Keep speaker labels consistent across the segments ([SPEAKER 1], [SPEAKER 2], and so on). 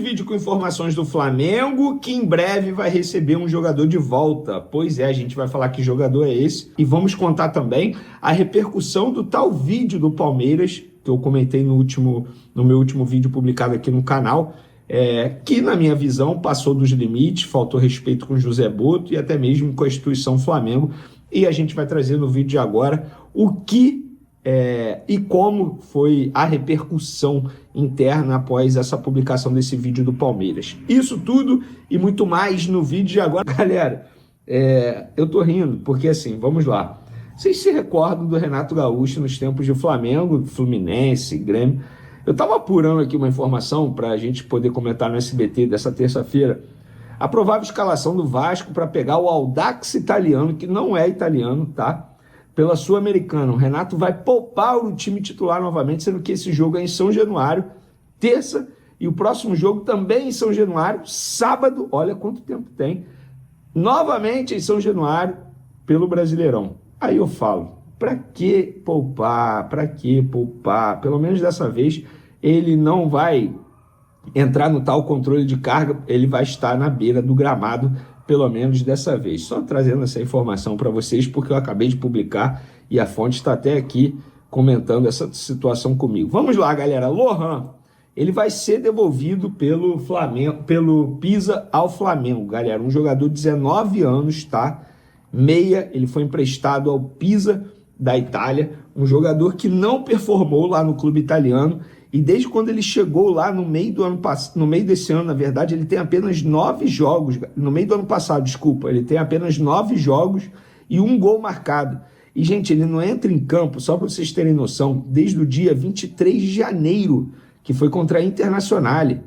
[SPEAKER 1] Vídeo com informações do Flamengo, que em breve vai receber um jogador de volta. Pois é, a gente vai falar que jogador é esse. E vamos contar também a repercussão do tal vídeo do Palmeiras, que eu comentei no meu último vídeo publicado aqui no canal, que na minha visão passou dos limites, faltou respeito com José Boto e até mesmo com a instituição Flamengo. E a gente vai trazer no vídeo de agora o que e como foi a repercussão interna após essa publicação desse vídeo do Palmeiras. Isso tudo e muito mais no vídeo de agora. Galera, eu tô rindo porque assim, vamos lá. Vocês se recordam do Renato Gaúcho nos tempos de Flamengo, Fluminense, Grêmio? Eu tava apurando aqui uma informação para a gente poder comentar no SBT dessa terça-feira. A provável escalação do Vasco para pegar o Audax italiano, que não é italiano, tá? Pela Sul-Americana. O Renato vai poupar o time titular novamente, sendo que esse jogo é em São Januário, terça, e o próximo jogo também em São Januário, sábado, olha quanto tempo tem, novamente em São Januário, pelo Brasileirão. Aí eu falo, para que poupar? Para que poupar? Pelo menos dessa vez ele não vai entrar no tal controle de carga, ele vai estar na beira do gramado, pelo menos dessa vez. Só trazendo essa informação para vocês, porque eu acabei de publicar e a fonte está até aqui comentando essa situação comigo. Vamos lá, galera. Lohan, ele vai ser devolvido pelo Flamengo, pelo Pisa ao Flamengo, galera. Um jogador de 19 anos, tá? Meia, ele foi emprestado ao Pisa da Itália, um jogador que não performou lá no clube italiano. E desde quando ele chegou lá no meio desse ano, na verdade, ele tem apenas 9 jogos. No meio do ano passado, desculpa, ele tem apenas 9 jogos e 1 gol marcado. E, gente, ele não entra em campo, só para vocês terem noção, desde o dia 23 de janeiro, que foi contra a Internazionale.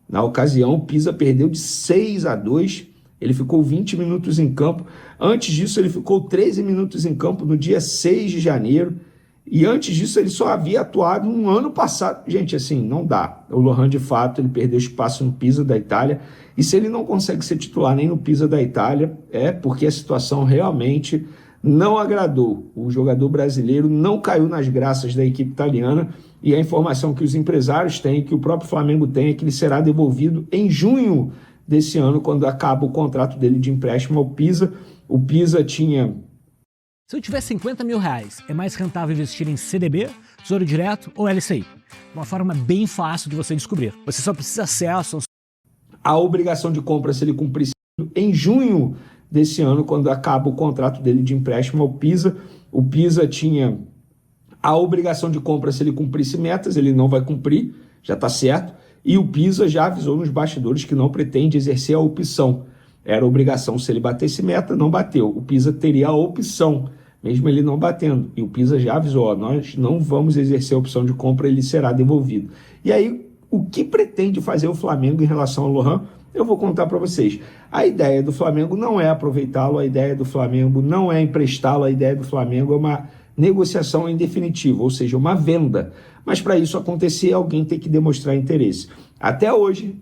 [SPEAKER 1] Na ocasião, o Pisa perdeu de 6-2, ele ficou 20 minutos em campo. Antes disso, ele ficou 13 minutos em campo no dia 6 de janeiro. E antes disso ele só havia atuado no ano passado. Gente, assim, não dá. O Lohan, de fato, ele perdeu espaço no Pisa da Itália. E se ele não consegue ser titular nem no Pisa da Itália, é porque a situação realmente não agradou. O jogador brasileiro não caiu nas graças da equipe italiana. E a informação que os empresários têm, que o próprio Flamengo tem, é que ele será devolvido em junho desse ano, quando acaba o contrato dele de empréstimo ao Pisa. O Pisa tinha...
[SPEAKER 2] Se eu tiver 50 mil reais, é mais rentável investir em CDB, Tesouro Direto ou LCI? Uma forma bem fácil de você descobrir. Você só precisa acesso
[SPEAKER 1] a obrigação de compra, se ele cumprisse em junho desse ano, quando acaba o contrato dele de empréstimo ao Pisa. O Pisa tinha a obrigação de compra se ele cumprisse metas, ele não vai cumprir, já está certo. E o Pisa já avisou nos bastidores que não pretende exercer a opção. Era obrigação se ele batesse meta, não bateu. O Pisa teria a opção, mesmo ele não batendo. E o Pisa já avisou, ó, nós não vamos exercer a opção de compra, ele será devolvido. E aí, o que pretende fazer o Flamengo em relação ao Lohan, eu vou contar para vocês. A ideia do Flamengo não é aproveitá-lo, a ideia do Flamengo não é emprestá-lo, a ideia do Flamengo é uma negociação em definitivo, ou seja, uma venda. Mas para isso acontecer, alguém tem que demonstrar interesse. Até hoje,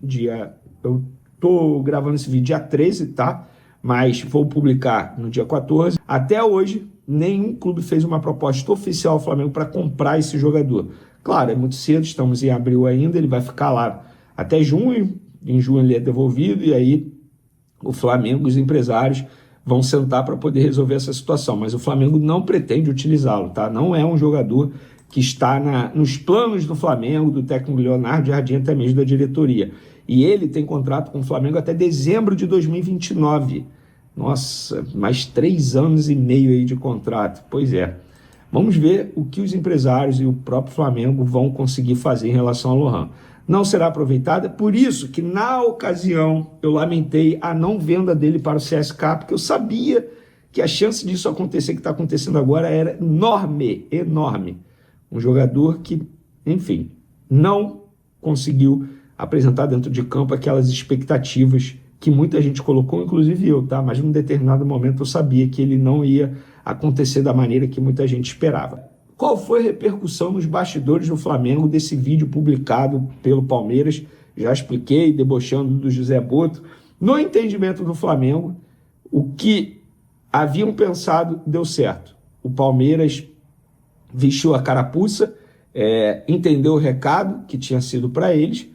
[SPEAKER 1] eu estou gravando esse vídeo dia 13, tá? Mas vou publicar no dia 14. Até hoje, nenhum clube fez uma proposta oficial ao Flamengo para comprar esse jogador. Claro, é muito cedo, estamos em abril ainda, ele vai ficar lá até junho. Em junho ele é devolvido e aí o Flamengo, os empresários, vão sentar para poder resolver essa situação. Mas o Flamengo não pretende utilizá-lo, tá? Não é um jogador que está nos planos do Flamengo, do técnico Leonardo Jardim, até mesmo da diretoria. E ele tem contrato com o Flamengo até dezembro de 2029. Nossa, mais 3 anos e meio aí de contrato. Pois é. Vamos ver o que os empresários e o próprio Flamengo vão conseguir fazer em relação ao Lohan. Não será aproveitada, por isso que na ocasião eu lamentei a não venda dele para o CSKA, porque eu sabia que a chance disso acontecer, que está acontecendo agora, era enorme, enorme. Um jogador que, enfim, não conseguiu apresentar dentro de campo aquelas expectativas que muita gente colocou, inclusive eu, tá? Mas num determinado momento eu sabia que ele não ia acontecer da maneira que muita gente esperava. Qual foi a repercussão nos bastidores do Flamengo desse vídeo publicado pelo Palmeiras? Já expliquei, debochando do José Boto. No entendimento do Flamengo, o que haviam pensado deu certo. O Palmeiras vestiu a carapuça, entendeu o recado que tinha sido para eles,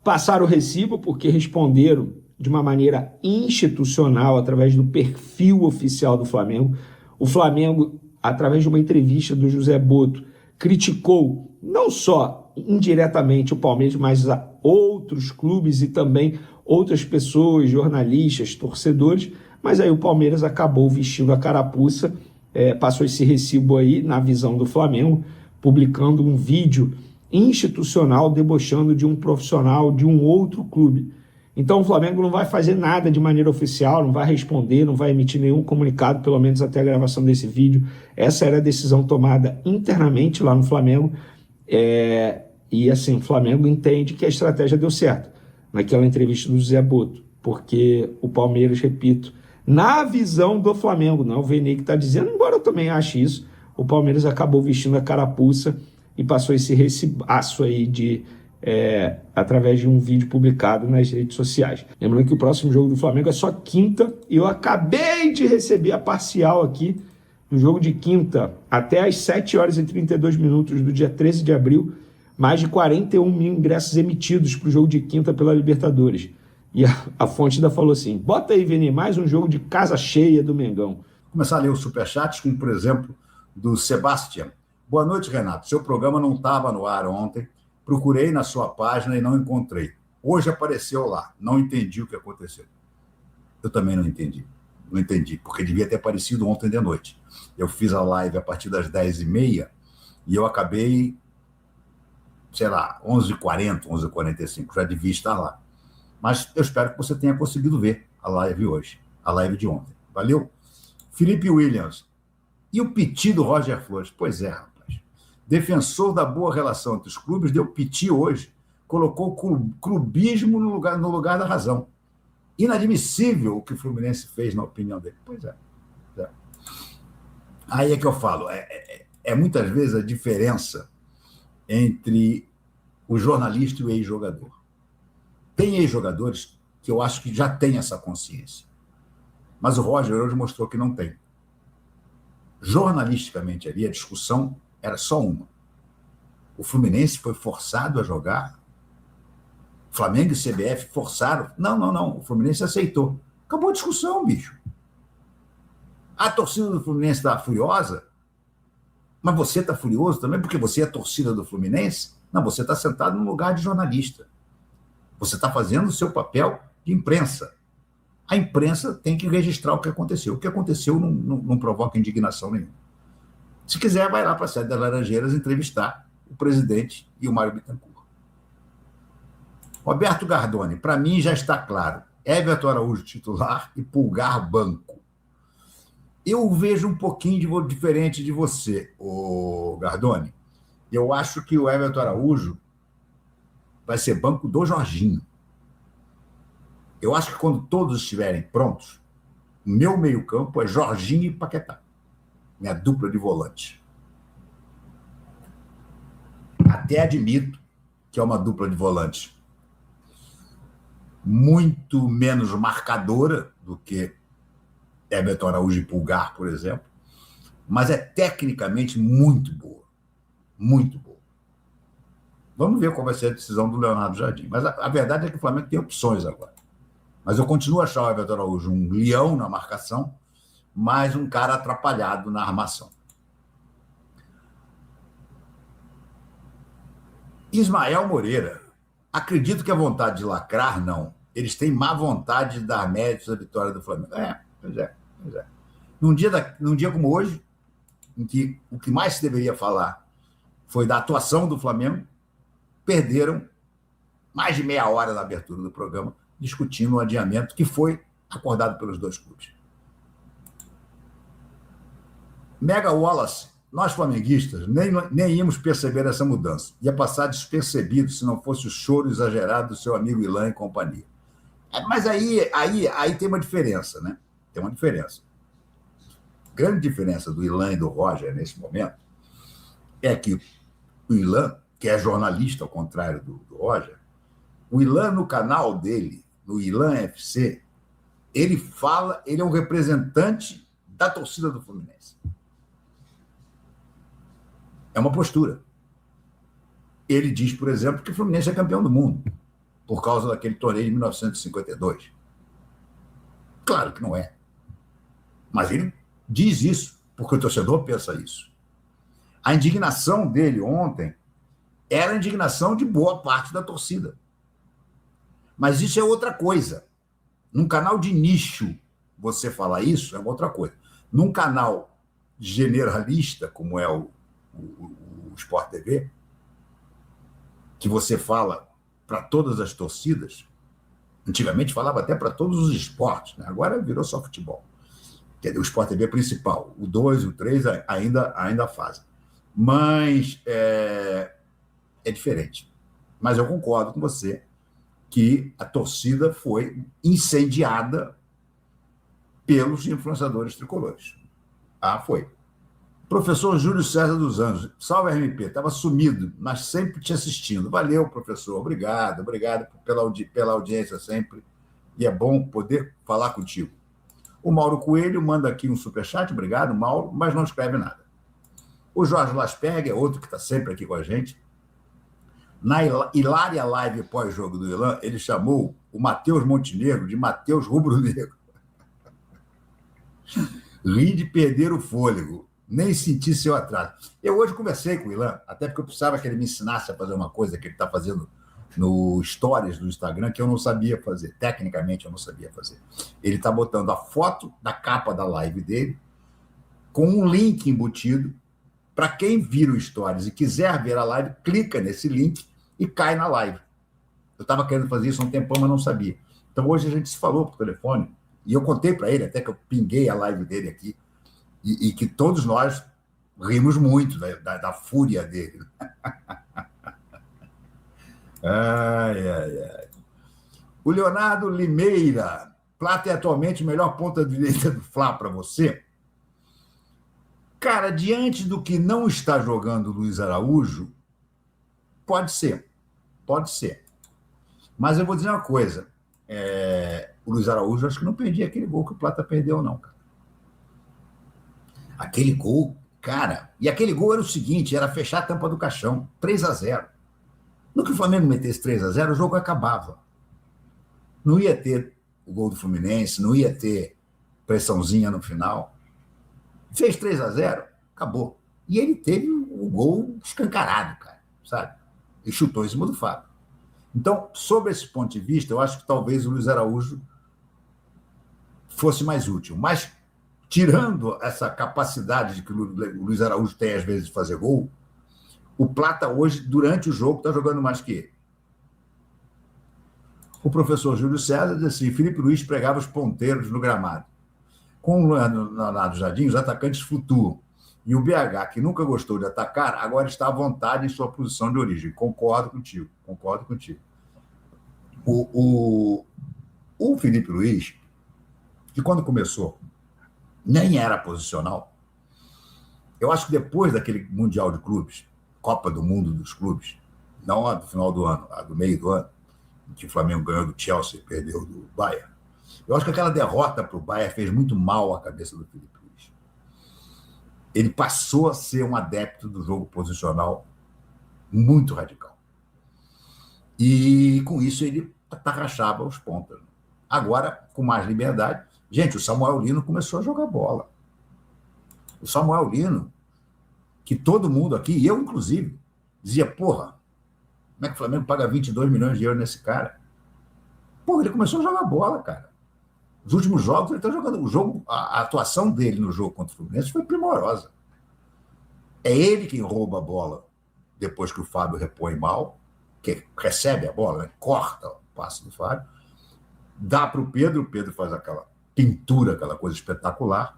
[SPEAKER 1] passaram o recibo porque responderam de uma maneira institucional, através do perfil oficial do Flamengo. O Flamengo, através de uma entrevista do José Boto, criticou não só indiretamente o Palmeiras, mas a outros clubes e também outras pessoas, jornalistas, torcedores, mas aí o Palmeiras acabou vestindo a carapuça, passou esse recibo aí na visão do Flamengo, publicando um vídeo institucional debochando de um profissional de um outro clube. Então o Flamengo não vai fazer nada de maneira oficial, não vai responder, não vai emitir nenhum comunicado, pelo menos até a gravação desse vídeo. Essa era a decisão tomada internamente lá no Flamengo. E assim, o Flamengo entende que a estratégia deu certo naquela entrevista do Zé Boto, porque o Palmeiras, repito, na visão do Flamengo, não é o Vene que está dizendo, embora eu também ache isso, o Palmeiras acabou vestindo a carapuça e passou esse recibaço aí através de um vídeo publicado nas redes sociais. Lembrando que o próximo jogo do Flamengo é só quinta, e eu acabei de receber a parcial aqui do jogo de quinta, até às 7 horas e 32 minutos do dia 13 de abril, mais de 41 mil ingressos emitidos para o jogo de quinta pela Libertadores. E a fonte ainda falou assim, bota aí, Vene, mais um jogo de casa cheia do Mengão.
[SPEAKER 3] Vou começar a ler os superchats, como por exemplo, do Sebastião. Boa noite, Renato. Seu programa não estava no ar ontem. Procurei na sua página e não encontrei. Hoje apareceu lá. Não entendi o que aconteceu. Eu também não entendi. Não entendi, porque devia ter aparecido ontem de noite. Eu fiz a live a partir das 10h30 e eu acabei, sei lá, 11h40, 11h45. Já devia estar lá. Mas eu espero que você tenha conseguido ver a live hoje, a live de ontem. Valeu? Felipe Williams. E o piti do Roger Flores? Pois é, rapaz. Defensor da boa relação entre os clubes, deu piti hoje. Colocou o clubismo no lugar da razão. Inadmissível o que o Fluminense fez, na opinião dele. Pois é. Aí é que eu falo. Muitas vezes a diferença entre o jornalista e o ex-jogador. Tem ex-jogadores que eu acho que já têm essa consciência. Mas o Roger hoje mostrou que não tem. Jornalisticamente ali, a discussão era só uma. O Fluminense foi forçado a jogar. Flamengo e CBF forçaram. Não. O Fluminense aceitou. Acabou a discussão, bicho. A torcida do Fluminense está furiosa, mas você está furioso também porque você é a torcida do Fluminense? Não, você está sentado no lugar de jornalista. Você está fazendo o seu papel de imprensa. A imprensa tem que registrar o que aconteceu. O que aconteceu não provoca indignação nenhuma. Se quiser, vai lá para a sede das Laranjeiras entrevistar o presidente e o Mário Bittencourt. Roberto Gardoni, para mim já está claro. Everton Araújo titular e Pulgar banco. Eu vejo um pouquinho diferente de você, Gardoni. Eu acho que o Everton Araújo vai ser banco do Jorginho. Eu acho que quando todos estiverem prontos, o meu meio-campo é Jorginho e Paquetá. Minha dupla de volante. Até admito que é uma dupla de volante muito menos marcadora do que Everton Araújo e Pulgar, por exemplo, mas é tecnicamente muito boa. Muito boa. Vamos ver qual vai ser a decisão do Leonardo Jardim. Mas a verdade é que o Flamengo tem opções agora. Mas eu continuo a achar o Everton Araújo um leão na marcação, mas um cara atrapalhado na armação. Ismael Moreira. Acredito que a vontade de lacrar, não. Eles têm má vontade de dar méritos à vitória do Flamengo. Pois é. Num dia como hoje, em que o que mais se deveria falar foi da atuação do Flamengo, perderam mais de meia hora na abertura do programa discutindo o adiamento que foi acordado pelos dois clubes. Mega Wallace, nós flamenguistas nem íamos perceber essa mudança. Ia passar despercebido se não fosse o choro exagerado do seu amigo Ilan e companhia. Mas aí tem uma diferença, né? Tem uma diferença. A grande diferença do Ilan e do Roger nesse momento é que o Ilan, que é jornalista ao contrário do Roger, o Ilan no canal dele, no Ilan FC, ele é um representante da torcida do Fluminense. É uma postura. Ele diz, por exemplo, que o Fluminense é campeão do mundo. por causa daquele torneio de 1952. Claro que não é. Mas ele diz isso, porque o torcedor pensa isso. A indignação dele ontem era a indignação de boa parte da torcida. Mas isso é outra coisa. Num canal de nicho, você falar isso é outra coisa. Num canal generalista, como é o Sport TV, que você fala para todas as torcidas, antigamente falava até para todos os esportes, né? Agora virou só futebol. Quer dizer, o Sport TV principal, o 2 e o 3 ainda fazem. Mas é diferente. Mas eu concordo com você que a torcida foi incendiada pelos influenciadores tricolores. Ah, foi. Professor Júlio César dos Anjos, salve RMP, estava sumido, mas sempre te assistindo. Valeu, professor, obrigado pela audiência sempre, e é bom poder falar contigo. O Mauro Coelho manda aqui um superchat, obrigado, Mauro, mas não escreve nada. O Jorge Lasperg é outro que está sempre aqui com a gente. Na hilária live pós-jogo do Ilan, ele chamou o Matheus Montenegro de Matheus Rubro-Negro. Ri de perder o fôlego. Nem senti seu atraso. Eu hoje conversei com o Ilan, até porque eu precisava que ele me ensinasse a fazer uma coisa que ele está fazendo no Stories do Instagram, que eu não sabia fazer. Tecnicamente, eu não sabia fazer. Ele está botando a foto da capa da live dele com um link embutido. Para quem vira o Stories e quiser ver a live, clica nesse link e cai na live. Eu estava querendo fazer isso há um tempão, mas não sabia. Então, hoje a gente se falou por telefone e eu contei para ele, até que eu pinguei a live dele aqui, e que todos nós rimos muito da fúria dele. Ai. O Leonardo Limeira, Plata é atualmente o melhor ponta-direita do Fla para você? Cara, diante do que não está jogando o Luiz Araújo, pode ser. Mas eu vou dizer uma coisa, o Luiz Araújo acho que não perdia aquele gol que o Plata perdeu, não, cara. Aquele gol, cara, e aquele gol era o seguinte, era fechar a tampa do caixão, 3-0. No que o Flamengo metesse 3-0, o jogo acabava. Não ia ter o gol do Fluminense, não ia ter pressãozinha no final. Fez 3-0, acabou. E ele teve o gol escancarado, cara, sabe? E chutou em cima do Fábio. Então, sob esse ponto de vista, eu acho que talvez o Luiz Araújo fosse mais útil. Mas, tirando essa capacidade que o Luiz Araújo tem, às vezes, de fazer gol, o Plata hoje, durante o jogo, está jogando mais que ele. O professor Júlio César diz assim, Felipe Luiz pregava os ponteiros no gramado. Com o Leonardo Jardim, os atacantes flutuam. E o BH, que nunca gostou de atacar, agora está à vontade em sua posição de origem. Concordo contigo. O Felipe Luiz, que quando começou, nem era posicional. Eu acho que depois daquele Mundial de Clubes, Copa do Mundo dos Clubes, não a do final do ano, a do meio do ano, em que o Flamengo ganhou do Chelsea e perdeu do Bayern, eu acho que aquela derrota para o Bayern fez muito mal à cabeça do Felipe Luiz. Ele passou a ser um adepto do jogo posicional muito radical. E, com isso, ele tarrachava os pontas. Agora, com mais liberdade... Gente, o Samuel Lino começou a jogar bola. O Samuel Lino, que todo mundo aqui, e eu, inclusive, dizia, porra, como é que o Flamengo paga 22 milhões de euros nesse cara? Porra, ele começou a jogar bola, cara. Os últimos jogos, ele está jogando. A atuação dele no jogo contra o Fluminense foi primorosa. É ele quem rouba a bola depois que o Fábio repõe mal, que recebe a bola, né? Corta o passe do Fábio, dá para o Pedro faz aquela pintura, aquela coisa espetacular,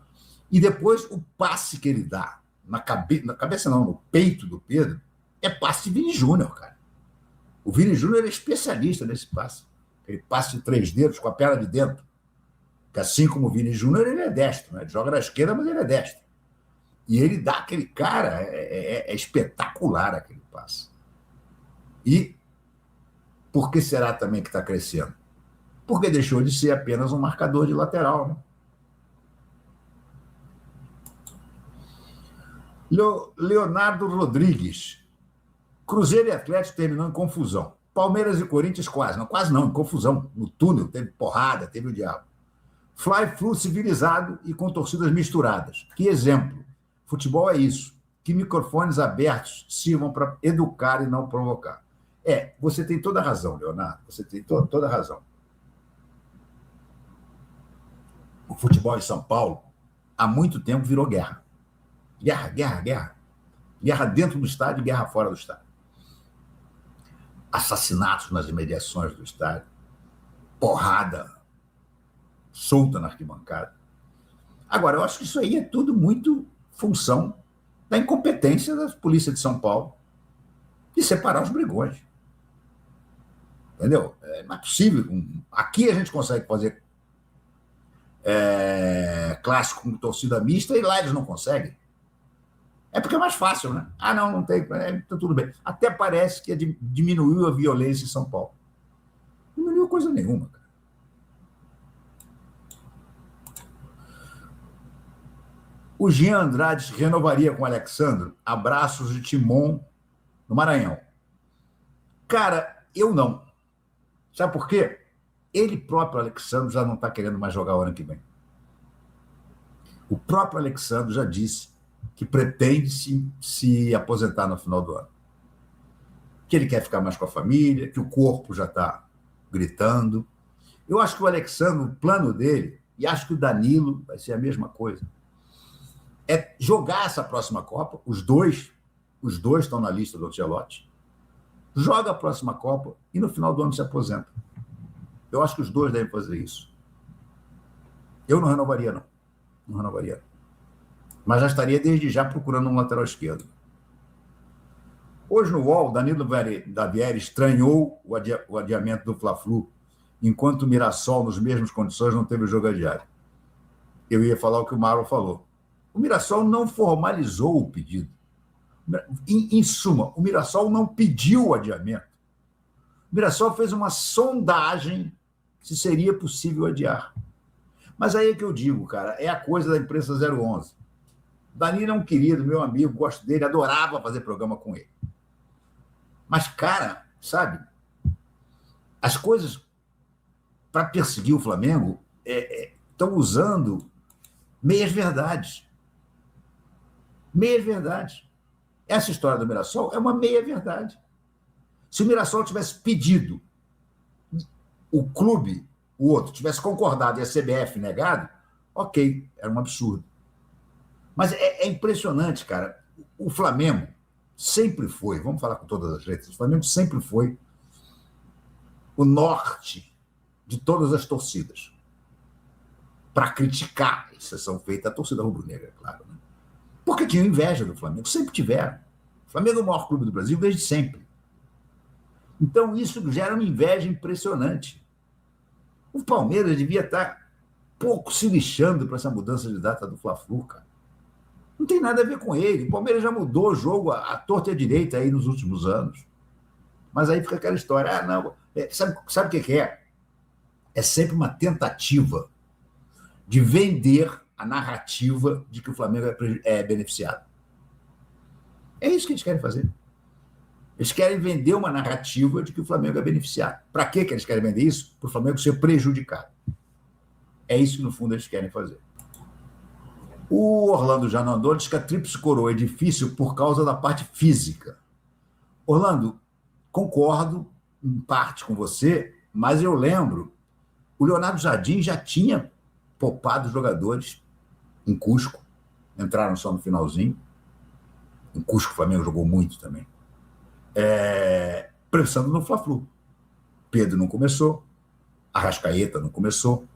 [SPEAKER 3] e depois o passe que ele dá na cabeça não, no peito do Pedro, é passe de Vini Júnior, cara. O Vini Júnior é especialista nesse passe. Aquele passe de 3 dedos com a perna de dentro. Que assim como o Vini Júnior, ele é destro, né? Ele joga na esquerda, mas ele é destro. E ele dá aquele cara, é espetacular aquele passe. E por que será também que está crescendo? Porque deixou de ser apenas um marcador de lateral, né? Leonardo Rodrigues. Cruzeiro e Atlético terminou em confusão. Palmeiras e Corinthians quase não, em confusão, no túnel, teve porrada, teve o diabo. Fly-Flu civilizado e com torcidas misturadas. Que exemplo. Futebol é isso. Que microfones abertos sirvam para educar e não provocar. Você tem toda a razão, Leonardo. Você tem toda a razão. O futebol em São Paulo, há muito tempo, virou guerra. Guerra. Guerra dentro do estádio e guerra fora do estádio. Assassinatos nas imediações do estádio. Porrada solta na arquibancada. Agora, eu acho que isso aí é tudo muito função da incompetência da polícia de São Paulo de separar os brigões. Entendeu? Não é possível. Aqui a gente consegue fazer clássico com torcida mista e lá eles não conseguem. É porque é mais fácil, né? Não tem, então tudo bem. Até parece que diminuiu a violência em São Paulo. Não diminuiu coisa nenhuma, cara. O Jean Andrade renovaria com o Alexandre. Abraços de Timon, no Maranhão. Cara, eu não. Sabe por quê? Ele próprio, Alexandre, já não está querendo mais jogar o ano que vem. O próprio Alexandre já disse que pretende se aposentar no final do ano. Que ele quer ficar mais com a família, que o corpo já está gritando. Eu acho que o Alexandre, o plano dele, e acho que o Danilo vai ser a mesma coisa, é jogar essa próxima Copa. Os dois estão na lista do Ancelotti. Joga a próxima Copa e no final do ano se aposenta. Eu acho que os dois devem fazer isso. Eu não renovaria, não. Não renovaria. Mas já estaria desde já procurando um lateral esquerdo. Hoje no UOL, Danilo Davieri estranhou o adiamento do Fla-Flu, enquanto o Mirassol, nas mesmas condições, não teve o jogo adiado. Eu ia falar o que o Mauro falou. O Mirassol não formalizou o pedido. Em suma, o Mirassol não pediu o adiamento. O Mirassol fez uma sondagem se seria possível adiar. Mas aí é que eu digo, cara, é a coisa da imprensa 011. Danilo é um querido, meu amigo, gosto dele, adorava fazer programa com ele. Mas, cara, sabe, as coisas para perseguir o Flamengo estão usando meias-verdades. Meias-verdades. Essa história do Mirassol é uma meia-verdade. Se o Mirassol tivesse pedido, o clube, o outro, tivesse concordado e a CBF negado, ok, era um absurdo. Mas é impressionante, cara. O Flamengo sempre foi, vamos falar com todas as letras, o Flamengo sempre foi o norte de todas as torcidas. Para criticar a exceção feita à torcida rubro-negra, é claro. Né? Porque tinham inveja do Flamengo, sempre tiveram. O Flamengo é o maior clube do Brasil desde sempre. Então, isso gera uma inveja impressionante. O Palmeiras devia estar pouco se lixando para essa mudança de data do Fla-Flu, cara. Não tem nada a ver com ele. O Palmeiras já mudou o jogo à torta e à direita aí nos últimos anos. Mas aí fica aquela história. Não. Sabe o que é? É sempre uma tentativa de vender a narrativa de que o Flamengo é beneficiado. É isso que eles querem fazer. Eles querem vender uma narrativa de que o Flamengo é beneficiado. Para que eles querem vender isso? Para o Flamengo ser prejudicado. É isso que, no fundo, eles querem fazer. O Orlando Janandor diz que a tríplice coroa é difícil por causa da parte física. Orlando, concordo em parte com você, mas eu lembro, o Leonardo Jardim já tinha poupado jogadores em Cusco, entraram só no finalzinho. Em Cusco o Flamengo jogou muito também. Pensando no Fla-Flu. Pedro não começou, Arrascaeta não começou.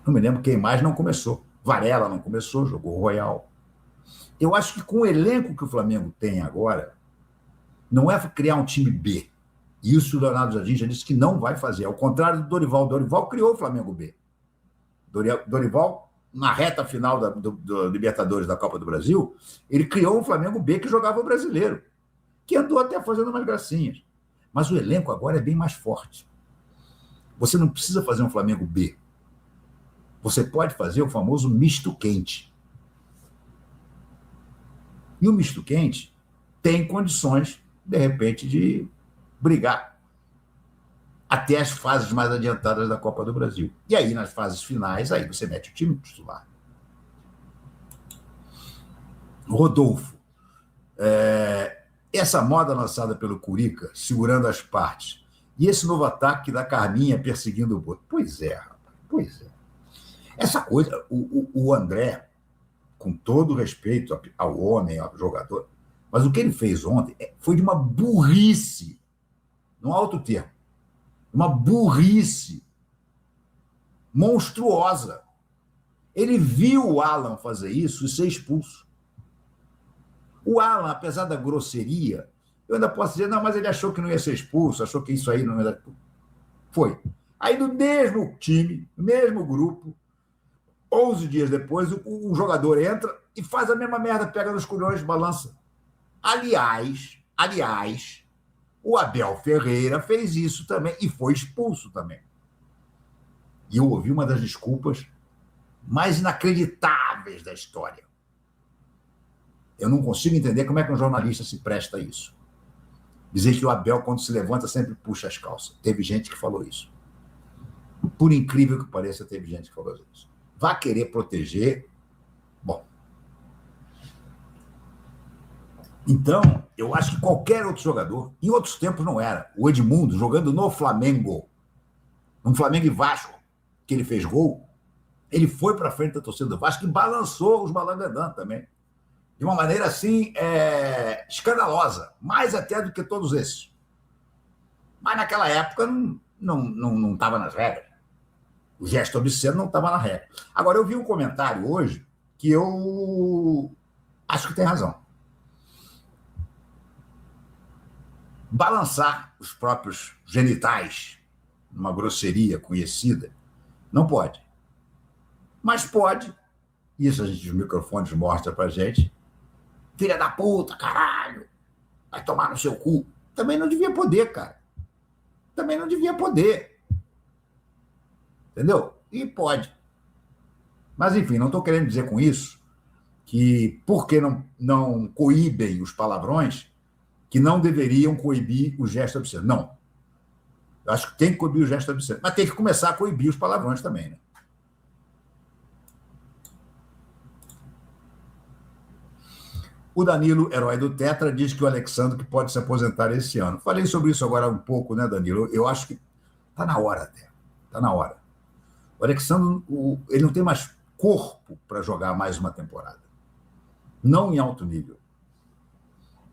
[SPEAKER 3] Não me lembro quem mais não começou. Varela não começou, jogou Royal. Eu acho que com o elenco que o Flamengo tem agora, não é criar um time B. Isso o Leonardo Jardim já disse que não vai fazer. Ao contrário do Dorival. Dorival criou o Flamengo B. Dorival, na reta final do Libertadores da Copa do Brasil, ele criou um Flamengo B que jogava o brasileiro, que andou até fazendo umas gracinhas. Mas o elenco agora é bem mais forte. Você não precisa fazer um Flamengo B. Você pode fazer o famoso misto quente. E o misto quente tem condições de repente, de brigar até as fases mais adiantadas da Copa do Brasil. E aí, nas fases finais, aí você mete o time titular. Rodolfo, essa moda lançada pelo Curica, segurando as partes, e esse novo ataque da Carminha perseguindo o Boto. Pois é, rapaz, pois é. Essa coisa, o André, com todo respeito ao homem, ao jogador, mas o que ele fez ontem foi de uma burrice, no alto termo, uma burrice monstruosa. Ele viu o Alan fazer isso e ser expulso. O Alan, apesar da grosseria, eu ainda posso dizer, não, mas ele achou que não ia ser expulso, achou que isso aí não ia... Foi. Aí, no mesmo time, no mesmo grupo, 11 dias depois, o jogador entra e faz a mesma merda, pega nos culhões, balança. Aliás, o Abel Ferreira fez isso também e foi expulso também. E eu ouvi uma das desculpas mais inacreditáveis da história. Eu não consigo entender como é que um jornalista se presta a isso. Dizer que o Abel, quando se levanta, sempre puxa as calças. Teve gente que falou isso. Por incrível que pareça, teve gente que falou isso. Vai querer proteger... Bom. Então, eu acho que qualquer outro jogador, em outros tempos não era. O Edmundo, jogando no Flamengo, no Flamengo e Vasco, que ele fez gol, ele foi para frente da torcida do Vasco e balançou os balangandã também. De uma maneira assim, escandalosa, mais até do que todos esses. Mas naquela época não estava nas regras. O gesto obsceno não estava na regra. Agora, eu vi um comentário hoje que eu acho que tem razão. Balançar os próprios genitais numa grosseria conhecida não pode. Mas pode, isso a gente, os microfones mostram pra gente, filha da puta, caralho, vai tomar no seu cu. Também não devia poder, cara. Também não devia poder. Entendeu? E pode. Mas, enfim, não estou querendo dizer com isso que, porque não coíbem os palavrões, que não deveriam coibir o gesto obsceno. Não. Eu acho que tem que coibir o gesto obsceno. Mas tem que começar a coibir os palavrões também, né? O Danilo, herói do Tetra, diz que o Alexandre que pode se aposentar esse ano. Falei sobre isso agora um pouco, né, Danilo? Eu acho que está na hora até. Está na hora. O Alexandre, ele não tem mais corpo para jogar mais uma temporada. Não em alto nível.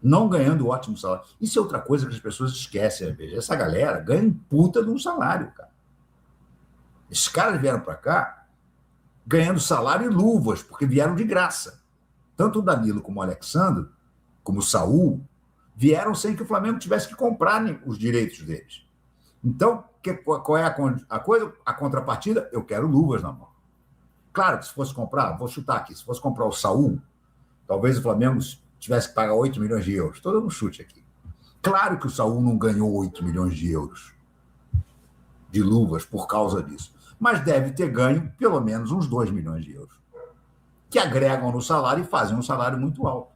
[SPEAKER 3] Não ganhando ótimo salário. Isso é outra coisa que as pessoas esquecem. Essa galera ganha um puta de um salário, cara. Esses caras vieram para cá ganhando salário e luvas, porque vieram de graça. Tanto o Danilo como o Alexandre, como o Saul, vieram sem que o Flamengo tivesse que comprar os direitos deles. Então, qual é a coisa? A contrapartida, eu quero luvas na mão. Claro que se fosse comprar, vou chutar aqui, se fosse comprar o Saul, talvez o Flamengo tivesse que pagar 8 milhões de euros. Estou dando um chute aqui. Claro que o Saul não ganhou 8 milhões de euros de luvas por causa disso, mas deve ter ganho pelo menos uns 2 milhões de euros, que agregam no salário e fazem um salário muito alto.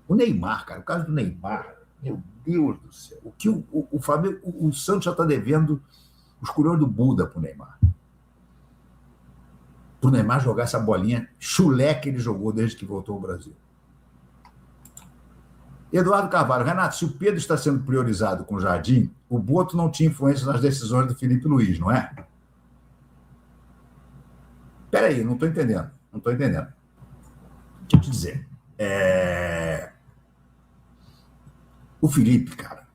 [SPEAKER 3] O Neymar, cara, o caso do Neymar, meu Deus do céu, o que o Flamengo, o Santos já está devendo os culhões do Buda para o Neymar. Para o Neymar jogar essa bolinha chulé que ele jogou desde que voltou ao Brasil. Eduardo Carvalho, Renato, se o Pedro está sendo priorizado com o Jardim, o Boto não tinha influência nas decisões do Felipe Luiz, não é? Espera aí, não estou entendendo. Deixa eu te dizer. O Felipe, cara,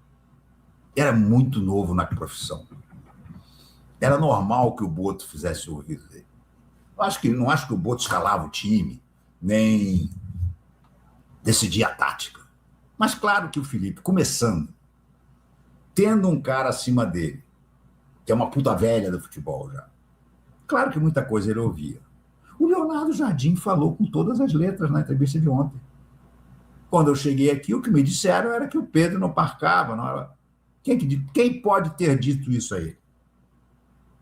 [SPEAKER 3] era muito novo na profissão. Era normal que o Boto fizesse o ouvido dele. Não acho que o Boto escalava o time, nem decidia a tática. Mas claro que o Felipe, começando, tendo um cara acima dele, que é uma puta velha do futebol já, claro que muita coisa ele ouvia. O Leonardo Jardim falou com todas as letras na entrevista de ontem. Quando eu cheguei aqui, o que me disseram era que o Pedro não parcava. Não era... Quem pode ter dito isso aí?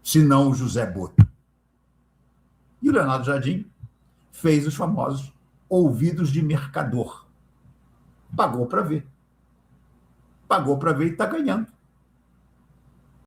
[SPEAKER 3] Se não o José Boto. E o Leonardo Jardim fez os famosos ouvidos de mercador. Pagou para ver. pagou para ver e está ganhando.